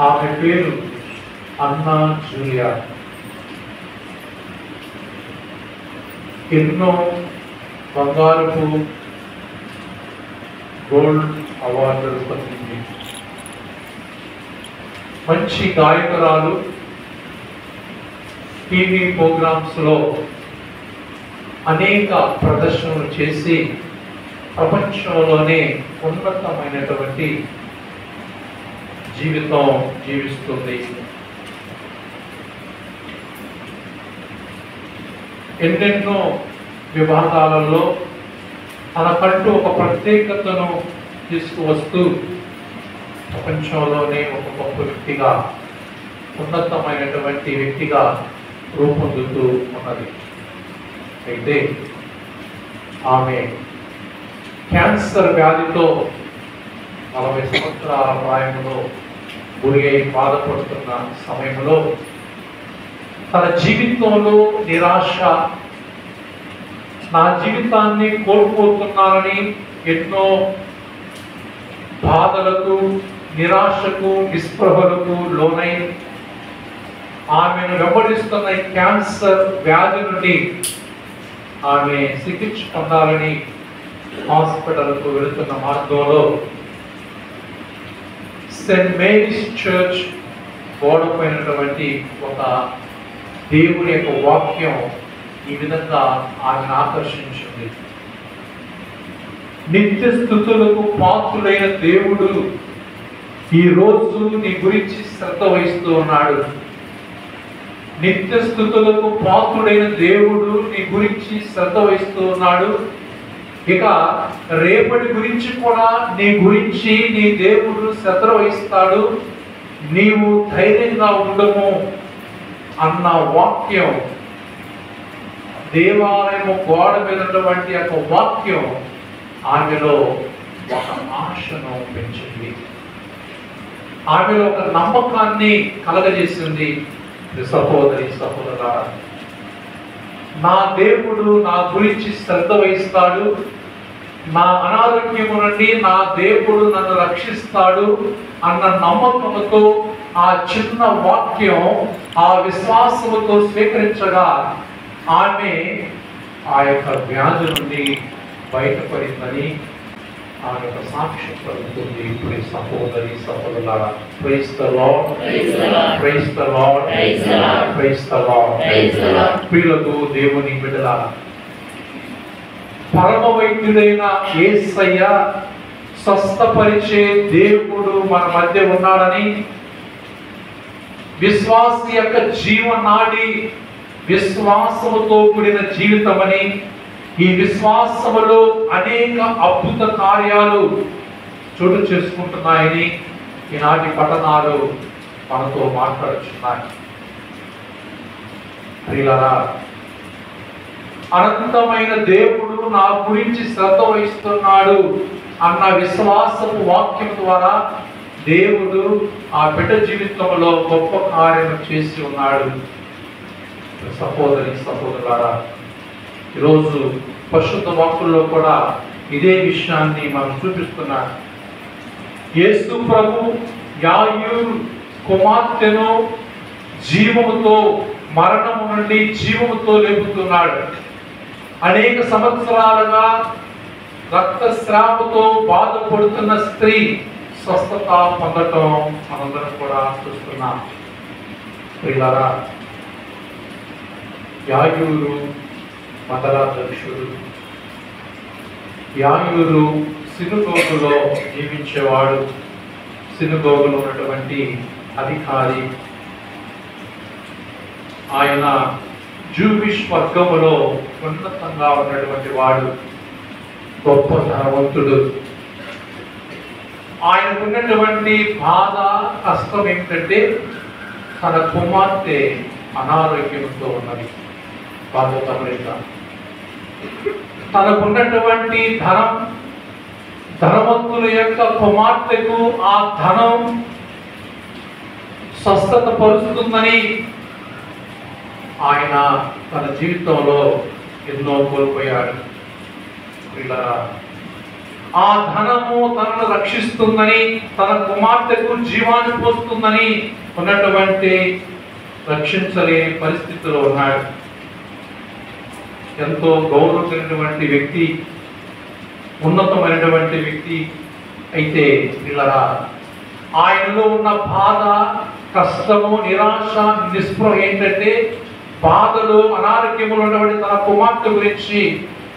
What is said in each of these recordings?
ఆమె పేరు అన్నా జూలియా. ఎన్నో బంగారపు గోల్డ్ అవార్డులు పొందింది. మంచి గాయకురాలు. టీవీ ప్రోగ్రామ్స్లో అనేక ప్రదర్శనలు చేసి ప్రపంచంలోనే ఉన్నతమైనటువంటి జీవితం జీవిస్తుంది. ఎన్నెన్నో విభాగాలలో తనకంటూ ఒక ప్రత్యేకతను తీసుకువస్తూ ప్రపంచంలోనే ఒక గొప్ప వ్యక్తిగా, ఉన్నతమైనటువంటి వ్యక్తిగా రూపొందుతూ ఉన్నది. అయితే ఆమె క్యాన్సర్ వ్యాధితో 40 సంవత్సరాల ప్రాయంలో గురి అయి బాధపడుతున్న సమయంలో తన జీవితంలో నిరాశ, నా జీవితాన్ని కోల్పోతున్నానని ఎన్నో బాధలకు, నిరాశకు, నిస్పృహలకు లోనై ఆమెను వెంబడిస్తున్న క్యాన్సర్ వ్యాధి నుండి ఆమె చికిత్స పొందాలని హాస్పిటల్కు వెళుతున్న మార్గంలో సెయింట్ మేరీస్ చర్చ్ గోడపైనటువంటి ఒక దేవుని యొక్క వాక్యం ఈ విధంగా ఆమెను ఆకర్షించింది. నిత్య స్తుతులకు పాత్రుడైన దేవుడు ఈ రోజు నీ గురించి శ్రద్ధ వహిస్తూ ఉన్నాడు. నిత్య స్తుతులకు పాత్రుడైన దేవుడు నీ గురించి శ్రద్ధ వహిస్తూ ఉన్నాడు. ఇక రేపటి గురించి కూడా నీ గురించి నీ దేవుడు శ్రద్ధ వహిస్తాడు. నీవు ధైర్యంగా ఉండము అన్న వాక్యం, దేవాలయము గోడ మీద ఉన్నటువంటి ఒక వాక్యం ఆమెలో ఒక ఆశను పెంచింది. ఆమెలో ఒక నమ్మకాన్ని కలగజేసింది. సహోదరి సహోదరా, నా దేవుడు నా గురించి శ్రద్ధ వహిస్తాడు, నా అనారోగ్యము నుండి నా దేవుడు నన్ను రక్షిస్తాడు అన్న నమ్మకంతో ఆ చిన్న వాక్యం, ఆ విశ్వాసముతో స్వీకరించగా ఆమె ఆ యొక్క వ్యాధి నుండి బయటపడిందని ఆమె యొక్క సాక్ష్యం కలుగుతుంది. ఇప్పుడు సహోదరి సహోదరులారా, praise the Lord, praise the Lord, praise the Lord. ప్రియులకు దేవుని బిడ్డలారా, పరమ వైద్యుడైన యేసయ్య స్వస్థపరిచే దేవుడు మన మధ్య ఉన్నాడని, విశ్వాసి యొక్క జీవనాడి విశ్వాసముతో కూడిన జీవితమని, ఈ విశ్వాసములో అనేక అద్భుత కార్యాలు చోటు చేసుకుంటున్నాయని ఈనాటి పఠనాలు మనతో మాట్లాడుచున్నాయి. ప్రియులారా, అనంతమైన దేవుడు నా గురించి శ్రద్ధ వహిస్తున్నాడు అన్న విశ్వాసపు వాక్యం ద్వారా దేవుడు ఆ బిడ్డ జీవితంలో గొప్ప కార్యం చేసి ఉన్నాడు. సహోదరి సహోదరులారా, ఈరోజు పరిశుద్ధ వాక్కుల్లో కూడా ఇదే విషయాన్ని మనం చూపిస్తున్నాడు. యేసు ప్రభు యాయూరు కుమార్తెను జీవముతో, మరణము నుండి జీవముతో లేపుతున్నాడు. అనేక సంవత్సరాలుగా రక్తస్రావముతో బాధపడుతున్న స్త్రీ స్వస్థత పొందటం మనందరం కూడా చూస్తున్నాం. ప్రియులారా, యాయూరు మతరాధ్యక్షుడు. యాయూరు సినుగోగులో జీవించేవాడు. సినుగోగులో ఉన్నటువంటి అధికారి. ఆయన జూవిష్ వర్గములో ఉన్నతంగా ఉన్నటువంటి వాడు, గొప్ప ధనవంతుడు. ఆయనకున్నటువంటి బాధ, కష్టం ఏమిటంటే తన కుమార్తె అనారోగ్యంతో ఉన్నది. బాధపడలేక తనకున్నటువంటి ధనం, ధనవంతుల యొక్క కుమార్తెకు ఆ ధనం స్వస్థత పరుస్తుందని ఆయన తన జీవితంలో ఎన్నో కోల్పోయాడు. ఇలా ఆ ధనము తనను రక్షిస్తుందని, తన కుమార్తెకు జీవాన్ని పోస్తుందని ఉన్నటువంటి రక్షించలేని పరిస్థితిలో ఉన్నాడు. ఎంతో గౌరవమైనటువంటి వ్యక్తి, ఉన్నతమైనటువంటి వ్యక్తి అయితే పిల్లరా, ఆయనలో ఉన్న బాధ, కష్టము, నిరాశ, నిస్పృహ ఏంటంటే బాధలు, అనారోగ్యములు ఉన్నటువంటి తన కుమార్తె గురించి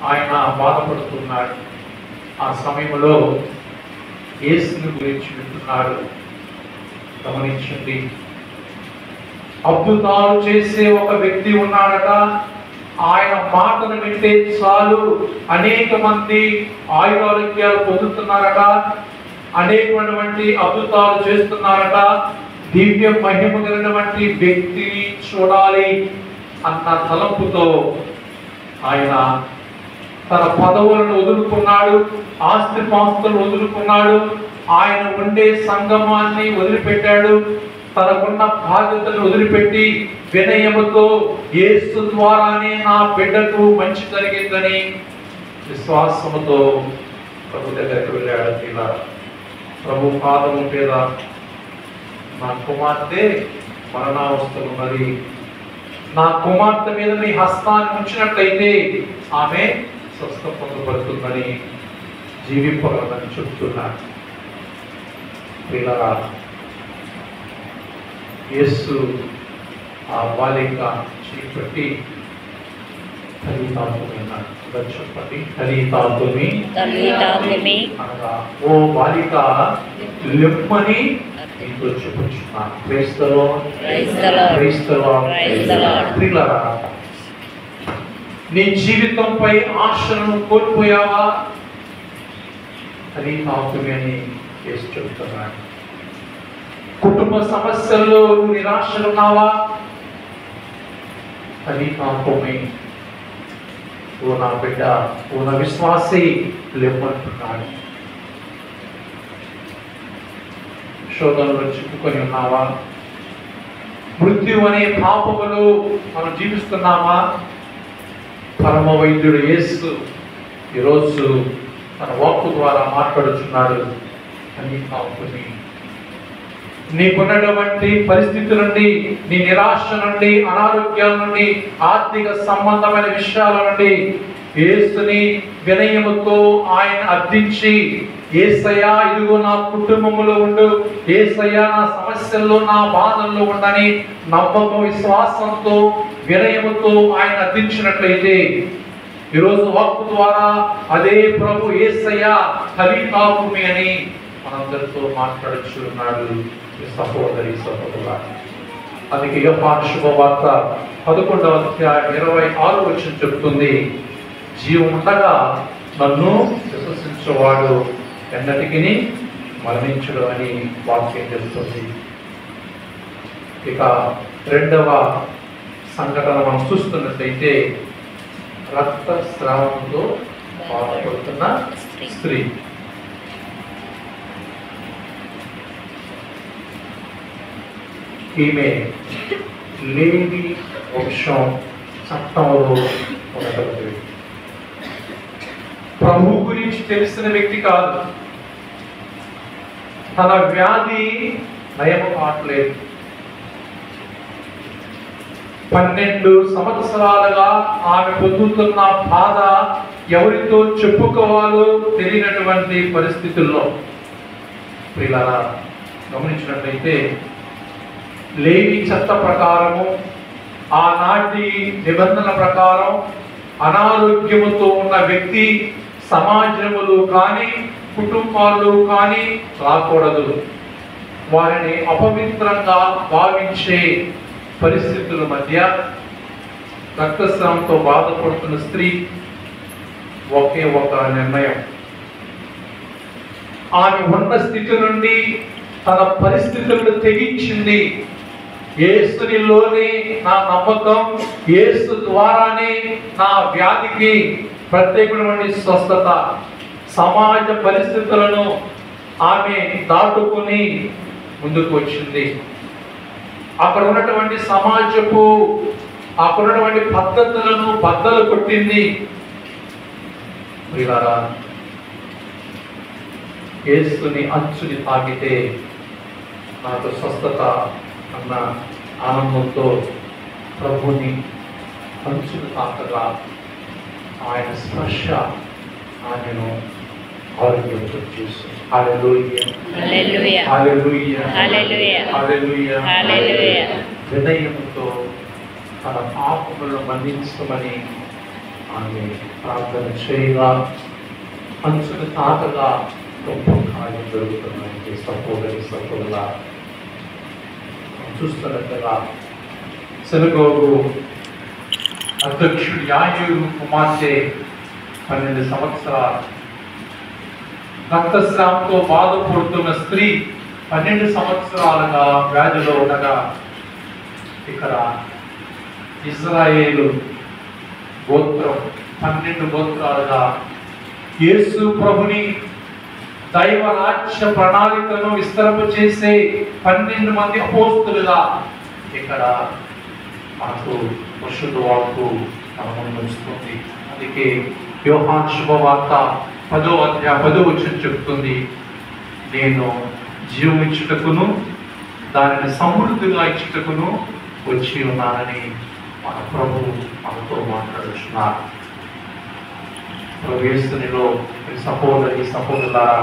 ఆయన బాధపడుతున్నాడు. ఆ సమయంలో యేసుని గురించి వింటున్నాడు. గమనించండి, అద్భుతాలు చేసే ఒక వ్యక్తి ఉన్నాడట. ఆయన మాటను వింటే చాలు అనేక మంది ఆయురారోగ్యాలు పొందుతున్నారట, అనేకమైనటువంటి అద్భుతాలు చేస్తున్నారట. దివ్య మహిమ కలిగినటువంటి వ్యక్తిని చూడాలి అన్న తలంపుతో ఆయన తన పదవులను వదులుకున్నాడు, ఆస్తిపాస్తులను వదులుకున్నాడు, ఆయన ఉండే సంగమాన్ని వదిలిపెట్టాడు, తనకున్న బాధ్యతను వదిలిపెట్టి వినయముతో యేసు ద్వారానే నా బిడ్డకు మంచి జరిగిందని విశ్వాసముతో ప్రభు దగ్గరికి వెళ్ళాడు. ఇలా ప్రభు పాదము మీద నా కుమార్తె మరణావస్థలు ఉన్నది, నా కుమార్తె మీద మీ హస్తాన్ని ఉంచినట్లయితే ఆమె స్వస్థ పొందబడుతుందని, జీవింపగలదని చెప్తున్నాడు. పిల్లరా, యేసు ఆ బాలిక చేపట్టి తల్లితాతుమి అన్నాడు. చెప్పండి, తల్లితాతుమి అనగా ఓ బాలిక లెమ్మని నీతో చెప్పుచున్నాను. పిల్లరా, నీ జీవితంపై ఆశను కోల్పోయావా? తల్లితాతుమి అని యేసు చెప్తున్నాడు. కుటుంబ సమస్యల్లో నువ్వు నిరాశలున్నావా? తల్లితాతుమి, ఓ నా బిడ్డ, ఓ నా విశ్వాసి లేమంటున్నాడు. శోధనలో చిక్కుకొని ఉన్నావా? మృత్యు అనే పాపములు మనం జీవిస్తున్నామా? పరమ వైద్యుడు యేసు ఈరోజు తన వాక్కు ద్వారా మాట్లాడుచున్నాడు. తల్లితాతుమి, నీకున్నటువంటి పరిస్థితుల నుండి, నీ నిరాశ నుండి, అనారోగ్యాల నుండి, ఆర్థిక సంబంధమైన విషయాల నుండి యేసుని వినయముతో ఆయన అర్థించి, యేసయ్యా ఇదిగో నా కుటుంబములో ఉండు, యేసయ్యా నా సమస్యల్లో, నా బాధల్లో ఉండని నమ్మకం, విశ్వాసంతో, వినయముతో ఆయన అర్థించినట్లయితే ఈరోజు వాక్కు ద్వారా అదే ప్రభు యేసయ్యా తల్లితాతుమి అని మనందరితో మాట్లాడుచున్నాడు. సహోదరి సహోదరులా, అందుకే యోహాను శుభవార్త 11వ అధ్యాయం 26వ వచనం చెప్తుంది, జీవం ఉండగా నన్ను విశ్వసించేవాడు ఎన్నటికి మరణించడు అని వాక్యం చెప్తుంది. ఇక రెండవ సంఘటన మనం చూస్తున్నట్లయితే రక్తస్రావంతో బాధపడుతున్న స్త్రీ. ఈమె లేవి వంశం చట్టంలో ఉన్నటువంటి ప్రభు గురించి తెలిసిన వ్యక్తి కాదు. తన వ్యాధి నయము కావట్లేదు. 12 సంవత్సరాలుగా ఆమె పొందుతున్న బాధ ఎవరితో చెప్పుకోవాలో తెలియనటువంటి పరిస్థితుల్లో పిల్లలా గమనించినట్లయితే లేవి చట్ట ప్రకారము, ఆనాటి నిబంధన ప్రకారం అనారోగ్యముతో ఉన్న వ్యక్తి సమాజములు కానీ కుటుంబాలు కానీ రాకూడదు. వారిని అపవిత్రంగా భావించే పరిస్థితుల మధ్య రక్తస్రావంతో బాధపడుతున్న స్త్రీ ఒకే ఒక నిర్ణయం. ఆమె ఉన్న స్థితి నుండి తన పరిస్థితులను తెగించింది. యేసునిలోనే నా నమ్మకం, యేసు ద్వారానే నా వ్యాధికి ప్రత్యేకమైన స్వస్థత. సమాజ పరిస్థితులను ఆమె దాటుకుని ముందుకు వచ్చింది. అక్కడ ఉన్నటువంటి సమాజపు, అక్కడ ఉన్నటువంటి పద్ధతులను బద్దలు కొట్టింది. యేసుని అంచుని తాకితే నాకు స్వస్థత అన్న ఆనందంతో ప్రభుని అంచుని తాకగా ఆయన స్పర్శ ఆయనను ఆరోగ్యంతో చేస్తుంది. హల్లెలూయా, హల్లెలూయా, హల్లెలూయా, హల్లెలూయా, హల్లెలూయా, హల్లెలూయా. వినయముతో తన పాపములను మన్నించమని ఆమె ప్రార్థన చేయగా అంచుని తాకగా గొప్ప కార్యం జరుగుతున్నాయి. సహోదరుల చూస్తున్నట్టుగా సెనగోగు అధ్యక్షుడు యాయూరు కుమార్తె 12 సంవత్సరాలు రక్తస్రావంతో బాధపడుతున్న స్త్రీ 12 సంవత్సరాలుగా వ్యాధిలో ఉండగా ఇక్కడ ఇజ్రాయేలు గోత్రం 12 గోత్రాలుగా యేసు ప్రభుని దైవ రాజ్య ప్రణాళికను విస్తరింప చేసే 12 మంది అపోస్తులుగా ఇక్కడ మనకు పరిశుద్ధ వాక్కు ఉంచుతుంది. అందుకే యోహాను శుభవార్త 10వ అధ్యాయం 10వ వచనం చెప్తుంది, నేను జీవమిచ్చుటకును దానిని సమృద్ధిగా ఇచ్చుటకును వచ్చి ఉన్నానని మన ప్రభు మనతో మాట్లాడుతున్నారు. యేసునిలో సహోదరులారా,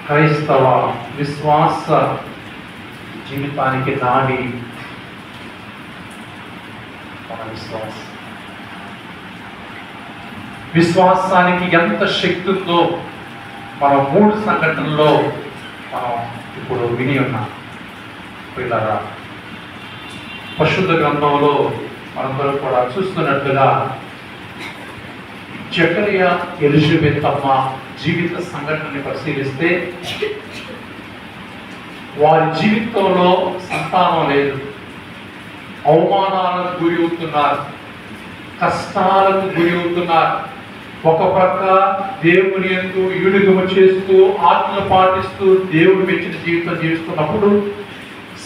క్రైస్తవ విశ్వాస జీవితానికి నాడి మన విశ్వాసానికి ఎంత శక్తి ఉందో మనం 3 సంఘటనల్లో మనం ఇప్పుడు విని ఉన్నాం. పిల్లరా, పరిశుద్ధ గ్రంథంలో మనందరూ కూడా చూస్తున్నట్లుగా జకరియా ఎలిజబెత్ అమ్మ జీవిత సంఘటనని పరిశీలిస్తే వారి జీవితంలో సంతానం లేదు, అవమానాలకు గురి అవుతున్నారు, కష్టాలకు గురి అవుతున్నారు. ఒక ప్రక్క దేవుని యందు ఈడుగము చేస్తూ ఆజ్ఞలు పాటిస్తూ దేవుడు మెచ్చిన జీవితం జీవిస్తున్నప్పుడు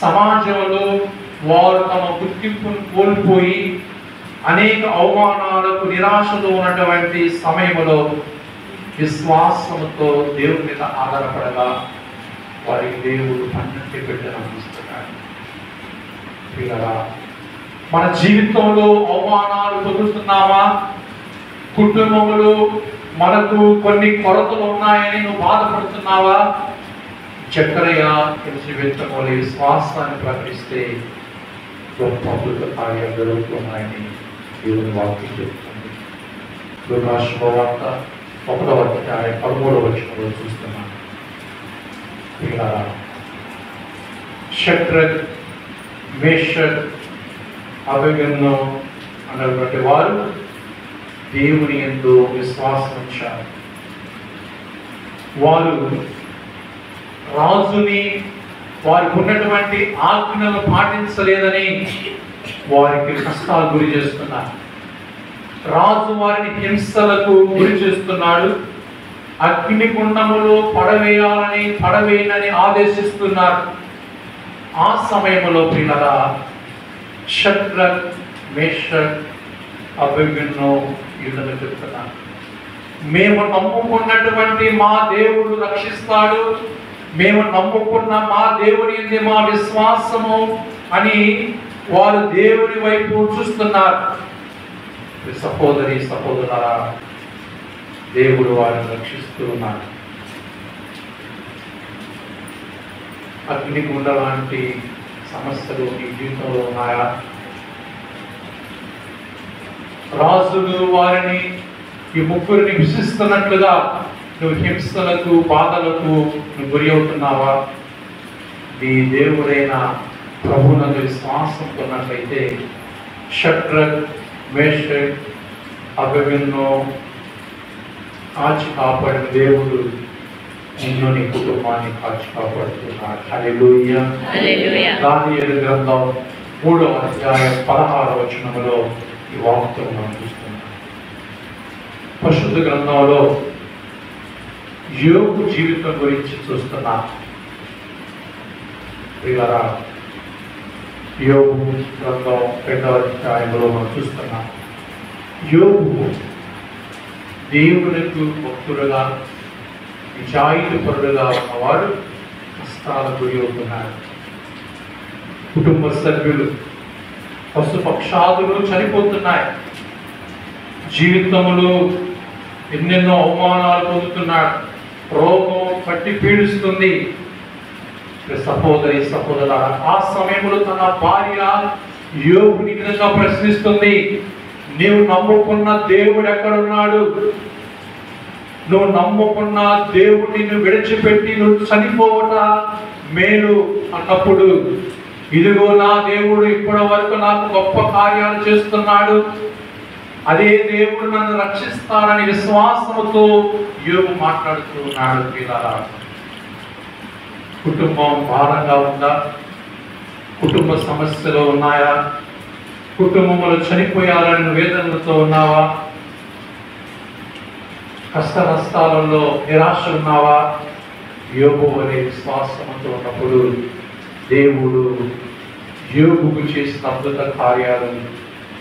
సమాజంలో వారు తమ గుర్తింపును కోల్పోయి అనేక అవమానాలకు నిరాశలో ఉన్నటువంటి సమయంలో విశ్వాసంతో దేవుని మీద ఆధారపడగా వారికి దేవుడు 12 బిడ్డలను అందిస్తున్నాడు. మన జీవితంలో అవమానాలు పొందుతున్నావా? కుటుంబంలో మనకు కొన్ని కొరతలు ఉన్నాయని నువ్వు బాధపడుతున్నావా? చక్రయ్య ఎలిజబెత్ విశ్వాసాన్ని ప్రకటిస్తే గొప్ప అద్భుత కార్యాలు జరుగుతున్నాయని దేవుని వాక్యం చెప్తుంది. శుభవార్త 1వ అధ్యాయం 13వ వచనంలో చూస్తున్నాను. షడ్రక్, మేషక్, అబేద్నెగో అన్నటువంటి వారు దేవుని యందు విశ్వాసం ఉంచారు. వారు రాజుని వారికి ఉన్నటువంటి ఆజ్ఞలు పాటించలేదని వారికి కష్టాలు గురి చేస్తున్నారు. రాజు వారిని హింసలకు గురి చేస్తున్నాడు. అగ్నిగుండములో పడవేయనని ఆదేశిస్తున్నారు. ఆ సమయంలో పిల్లల షడ్రక్, మేషక్, అబేద్నెగో యుద్ధం చెప్తున్నారు. మేము నమ్ముకున్నటువంటి మా దేవుడు రక్షిస్తాడు, మేము నమ్ముకున్న మా దేవుని యందు మా విశ్వాసము అని వారు దేవుని వైపు చూస్తున్నారు. సహోదరులారా, దేవుడు వారిని రక్షిస్తూ ఉన్నారు. అగ్నిగుండ లాంటి సమస్యలు నీ జీవితంలో ఉన్నాయా? రాజులు వారిని ఈ ముగ్గురిని హింసిస్తున్నట్లుగా నువ్వు హింసలకు బాధలకు నువ్వు గురి అవుతున్నావా? నీ దేవుడైన ప్రభువునందు విశ్వాసం ఉన్నట్లయితే షడ్రక్, మేషక్, అబేద్నెగో కాచి కాపాడిన దేవుడు నిన్ను నీ కుటుంబాన్ని కాచి కాపాడుతున్నాడు. హల్లెలూయా, హల్లెలూయా. దానియేలు గ్రంథం 3వ అధ్యాయం 16వ వచనంలో ఈ వాక్యం మనం చూస్తున్నాం. పరిశుద్ధ గ్రంథంలో యోబు జీవితం గురించి చూస్తున్నాం. ప్రియులారా, యోబు గ్రంథం 2వ అధ్యాయంలో మనం చూస్తున్నాం. యోబు దేవునికి భక్తుడుగా నిజాయితీపరుడుగా ఉన్నవాడు కష్టాలకు గురి అవుతున్నాడు. కుటుంబ సభ్యులు పశుపక్షాదులు చనిపోతున్నాయి. జీవితంలో ఎన్నెన్నో అవమానాలు పొందుతున్నాడు. రోగం పట్టి పీడిస్తుంది. సహోదరి సహోదరుల, ఆ సమయంలో తన భార్య యోబుని విధంగా ప్రశ్నిస్తుంది, నీవు నమ్ముకున్న దేవుడు ఎక్కడున్నాడు? నువ్వు నమ్ముకున్న దేవుడిని నువ్వు విడిచిపెట్టి నువ్వు చనిపోవట మేలు అన్నప్పుడు, ఇదిగో నా దేవుడు ఇప్పటి వరకు నాకు గొప్ప కార్యాలు చేస్తున్నాడు, అదే దేవుడు నన్ను రక్షిస్తాడని విశ్వాసముతో యోబు మాట్లాడుతూ ఉన్నాడు. పిల్లరా, కుటుంబం భారంగా ఉందా? కుటుంబ సమస్యలు ఉన్నాయా? కుటుంబంలో చనిపోయాలని వేదనలతో ఉన్నావా? కష్ట నష్టాలలో నిరాశ ఉన్నావా? యోబు అనే విశ్వాసంతో ఉన్నప్పుడు దేవుడు యోబుకు చేసిన అద్భుత కార్యాలు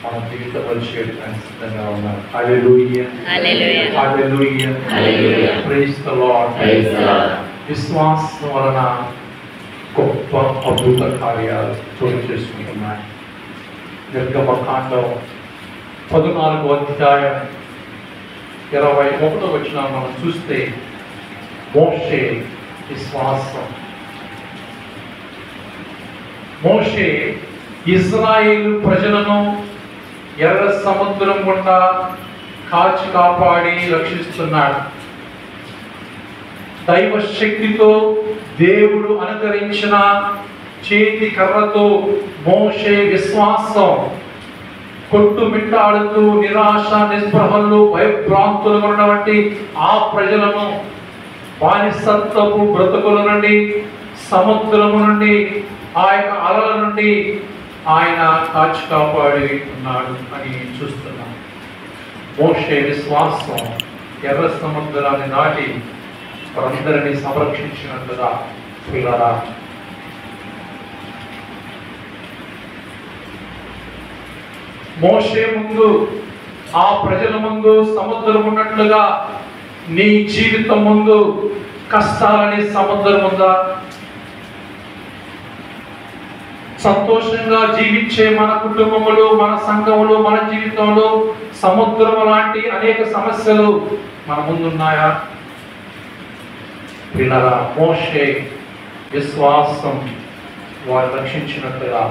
మన జీవితంలో చేయడానికి సిద్ధంగా ఉన్నారు. Hallelujah, hallelujah, hallelujah, hallelujah. Praise the lord. Praise the lord. విశ్వాసం వలన గొప్ప అద్భుత కార్యాలు చోటు చేసుకుంటున్నాయి. నిర్గమకాండం 14వ అధ్యాయం 21వ వచనం మనం చూస్తే, మోషే విశ్వాసం. మోషే ఇజ్రాయేలు ప్రజలను ఎర్ర సముద్రం గుండా కాచి కాపాడి రక్షిస్తున్నాడు. దైవ శక్తితో దేవుడు అనుకరించిన చేతి కర్రతో మోషే విశ్వాసం కొట్టుమిట్టాడుతూ నిరాశ నిస్పృహలు భయభ్రాంతులు ఉన్నటువంటి ఆ ప్రజలను బానిసత్వపు బ్రతుకుల నుండి, సముద్రము నుండి, ఆ యొక్క అలల నుండి ఆయన కాచి కాపాడి ఉన్నాడు అని చూస్తున్నాం. మోషే విశ్వాసం ఎర్ర సముద్రాన్ని దాటి వారందరినీ సంరక్షించినట్లుగా. పిల్లరా, మోషే ముందు, ఆ ప్రజల ముందు సముద్రం ఉన్నట్లుగా నీ జీవితం ముందు కష్టాలని సముద్రం ఉందా? సంతోషంగా జీవించే మన కుటుంబములు, మన సంఘములు, మన జీవితంలో సముద్రం లాంటి అనేక సమస్యలు మన ముందున్నాయా? పిల్లరా, మోషే విశ్వాసం వారు రక్షించినట్లుగా,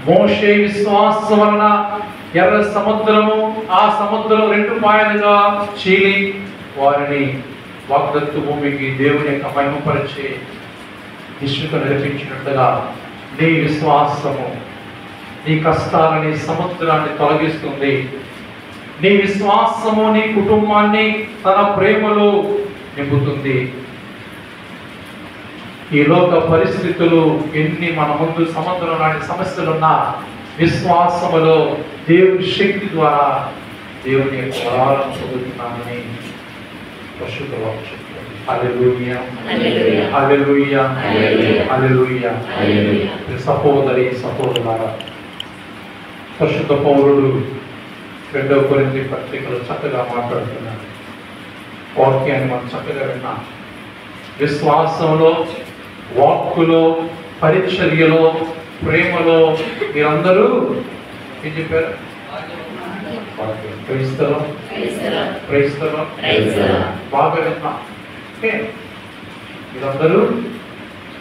మోషే విశ్వాసం వలన ఎర్ర సముద్రము, ఆ సముద్రం 2 పాయలుగా చీలి వారిని వాగ్దత్తు భూమికి దేవుని యొక్క మహిమపరిచే దిశకు నడిపించినట్లుగా నీ విశ్వాసము నీ కష్టాలని సముద్రాన్ని తొలగిస్తుంది. నీ విశ్వాసము నీ కుటుంబాన్ని తన ప్రేమలో నింపుతుంది. ఈ లోక పరిస్థితులు ఎన్ని మన ముందు సముద్రం లాంటి సమస్యలున్నా, విశ్వాసములో దేవుని శక్తి ద్వారా దేవుని యొక్క వరాలను పొందుతున్నామని పరిశుద్ధ వాక్యం. హల్లెలూయా, హల్లెలూయా, హల్లెలూయా. సహోదరి సహోదరులారా, పరిశుద్ధ పౌరుడు 2వ కొరింథీ పత్రికలో చక్కగా మాట్లాడుతున్నాడు. వాక్యాన్ని మనం చక్కగా విన్నాం. విశ్వాసంలో, వాక్కులో, పరిచర్యలో, ప్రేమలో మీరందరూ ఏం చెప్పారు? క్రైస్తవం, క్రైస్తవం బాగా విన్నాం. ఓకే, మీరందరూ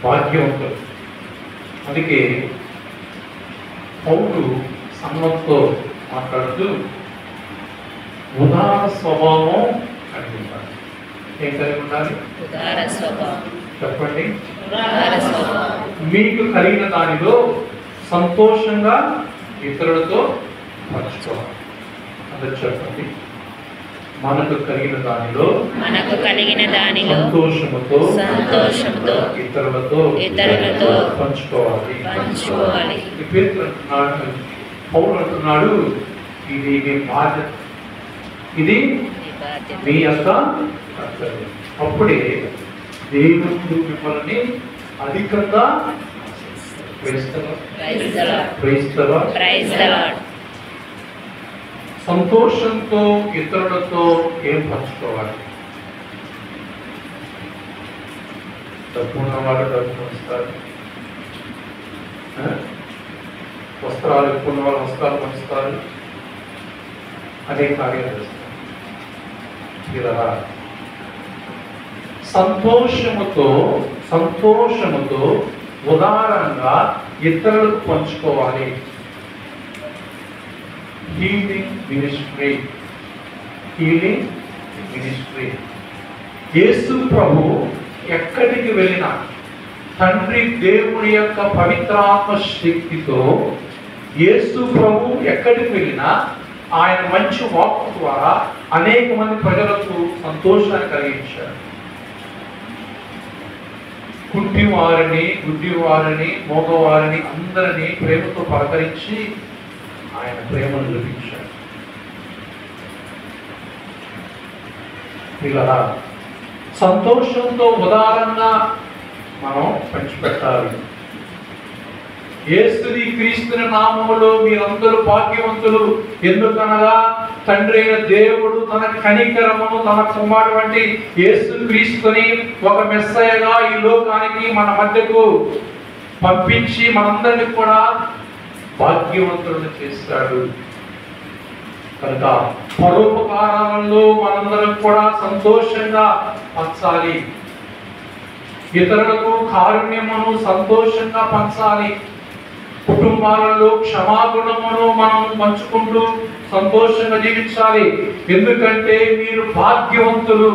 భాగ్యవంతులు. అందుకే పౌరుడు సంఘంతో మాట్లాడుతూ ఉదార స్వభావం కలిగి ఉండాలి. ఏం కలిగి ఉండాలి? ఉదార స్వభావం. చెప్పండి. ఉదార స్వభావం. మీకు కలిగిన దానిలో సంతోషంగా ఇతరులతో పంచుకోవాలి. అందరు చెప్పండి. మనకు కలిగిన దానిలో సంతోషముతో ఇతరులతో పంచుకోవాలి. పేతురు అంటున్నాడు, పౌలు అంటున్నాడు, ఇది మీ బాధ్యత, ఇది మీ యొక్క కర్తవ్యం. అప్పుడే దేవుడు మిమ్మల్ని అధికంగా సంతోషంతో ఇతరులతో ఏం పంచుకోవాలి? డబ్బు ఉన్నవాళ్ళు డబ్బు పంచుతారు, వస్త్రాలు ఎక్కువ ఉన్న వాళ్ళు వస్త్రాలు పంచుతారు, అదే కార్యాలు చేస్తారు. ఇలా సంతోషముతో ఉదారంగా ఇతరులకు పంచుకోవాలి. Healing ministry. యేసు ప్రభు ఎక్కడికి వెళ్ళినా తండ్రి దేవుని యొక్క పవిత్రాత్మ శక్తితో యేసు ప్రభు ఎక్కడికి వెళ్ళినా ఆయన మంచి వాక్కు ద్వారా అనేక మంది ప్రజలకు సంతోషాన్ని కలిగించారు. కుంటివారిని, గుడ్డివారిని, మోగవారిని అందరినీ ప్రేమతో పలకరించి ఆయన ప్రేమను చూపించారు. ఇలా సంతోషంతో ఉదారంగా మనం పంచిపెట్టాలి. యేసుని క్రీస్తుని నామములో మీరందరూ భాగ్యవంతులు, ఎందుకనగా తండ్రి అయిన దేవుడు తన కనికరమును తన కుమారుడు వంటి యేసు క్రీస్తుని ఒక మెస్సయగా ఈ లోకానికి మన మధ్యకు పంపించి మనందరినీ కూడా భాగ్యవంతులను చేస్తాడు. కనుక పరోపకారాలలో మనందరం కూడా సంతోషంగా పంచాలి. ఇతరులకు కారుణ్యమును సంతోషంగా పంచాలి. కుటుంబాలలో క్షమాగుణమును మనం పంచుకుంటూ సంతోషంగా జీవించాలి. ఎందుకంటే మీరు భాగ్యవంతులు.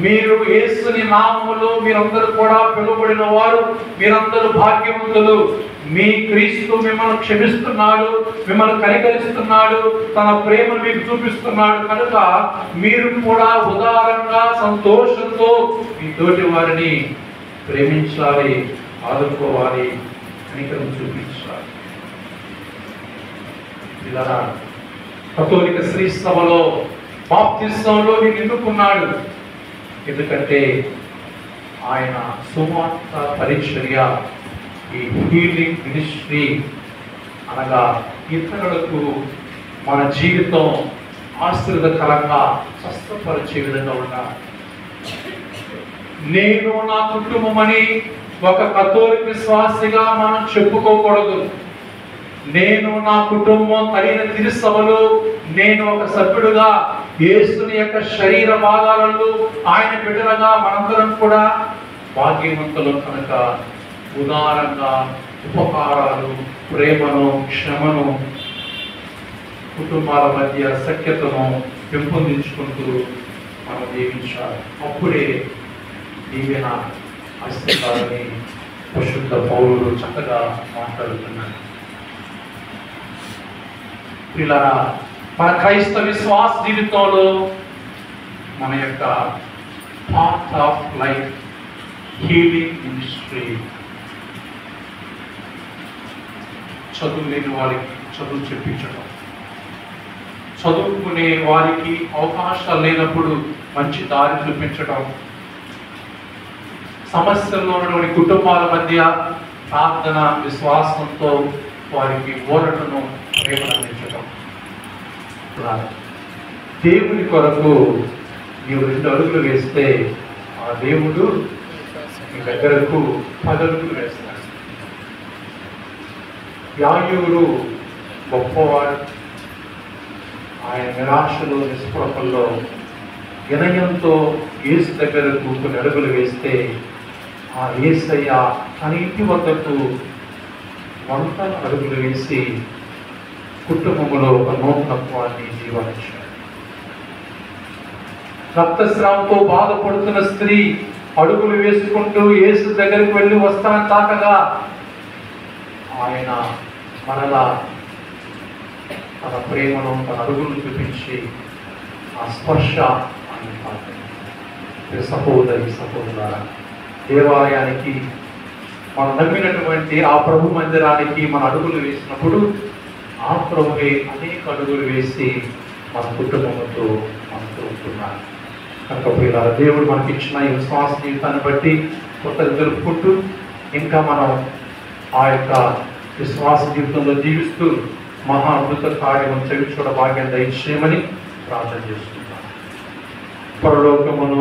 మీరు యేసుని నామములో మీరందరూ కూడా పిలువబడిన వారు, మీరందరూ భాగ్యవంతులు. మీ క్రీస్తు మిమ్మల్ని క్షమిస్తున్నాడు, మిమ్మల్ని కనికరిస్తున్నాడు, తన ప్రేమను మీకు చూపిస్తున్నాడు. కనుక మీరు కూడా ఉదారంగా సంతోషంతో మీ తోటి వారిని ప్రేమించాలి, ఆదుకోవాలి, కనికరం చూపించాలి. ఇలా కథోలిక శ్రీ సభలో బాప్తిస్మంలో నేను ఎన్నుకున్నాడు. ఎందుకంటే ఆయన సువార్త పరిచర్య, ఈ హీలింగ్ మినిస్ట్రీ అనగా ఇతరులకు మన జీవితం ఆశీర్వదకరంగా స్వస్థపరిచే విధంగా ఉండాలి. నేను నా కుటుంబం అని ఒక కథోలిక విశ్వాసిగా మనం చెప్పుకోకూడదు. నేను నా కుటుంబం కలిగిన తిరుసభలో నేను ఒక సభ్యుడుగా యేసుని యొక్క శరీర భాగాలలో ఆయన బిడ్డలుగా మనందరం కూడా భాగ్యవంతులు. కనుక ఉదారంగా ఉపకారాలు, ప్రేమను, క్షమను, కుటుంబాల మధ్య సఖ్యతను పెంపొందించుకుంటూ మనం జీవించాలి. అప్పుడే దీవెన ఆశీర్వాదాన్ని పరిశుద్ధ పౌరులు చక్కగా మాట్లాడుతున్నారు. ఇలా మన క్రైస్తవ విశ్వాస జీవితంలో మన యొక్క part of life healing ministry. చదువు లేని వారికి చదువు చెప్పించడం, చదువుకునే వారికి అవకాశాలు లేనప్పుడు మంచి దారి చూపించడం, సమస్యల్లో ఉన్నటువంటి కుటుంబాల మధ్య ప్రార్థన విశ్వాసంతో వారికి ఓరటను ప్రేమను అందించడం. దేవుని కొరకు నీవు 2 అడుగులు వేస్తే ఆ దేవుడు నీ దగ్గరకు 10 అడుగులు వేస్తాడు. యాయూరు గొప్పవాడు. ఆయన నిరాశలో, నిస్పృహల్లో వినయంతో యేసు దగ్గరకు కొన్ని అడుగులు వేస్తే ఆ యేసయ్య తన ఇంటి వద్దకు 100 అడుగులు వేసి కుటుంబంలో ఒక నూతనత్వాన్ని జీవించాడు. రక్తస్రావంతో బాధపడుతున్న స్త్రీ అడుగులు వేసుకుంటూ యేసు దగ్గరికి వెళ్ళి వస్తానని తాకగా ఆయన మనలా తన ప్రేమను, తన అడుగులు చూపించి ఆ స్పర్శ ఆయన తాకింది. సహోదరులారా, దేవాలయానికి మనం నమ్మినటువంటి ఆ ప్రభు మందిరానికి మన అడుగులు వేసినప్పుడు ఆ ప్రభువే అనేక అడుగులు వేసి మన కుటుంబంతో మనతో ఉంటున్నారు. కనుక ఇలా దేవుడు మనకి ఇచ్చిన ఈ విశ్వాస జీవితాన్ని బట్టి కొత్తగా తెలుపుకుంటూ ఇంకా మనం ఆ యొక్క విశ్వాస జీవితంలో జీవిస్తూ మహా అద్భుత కార్యం చెవి చూడ భాగ్యం దయచేయమని ప్రార్థన చేస్తున్నాం. పరలోకమును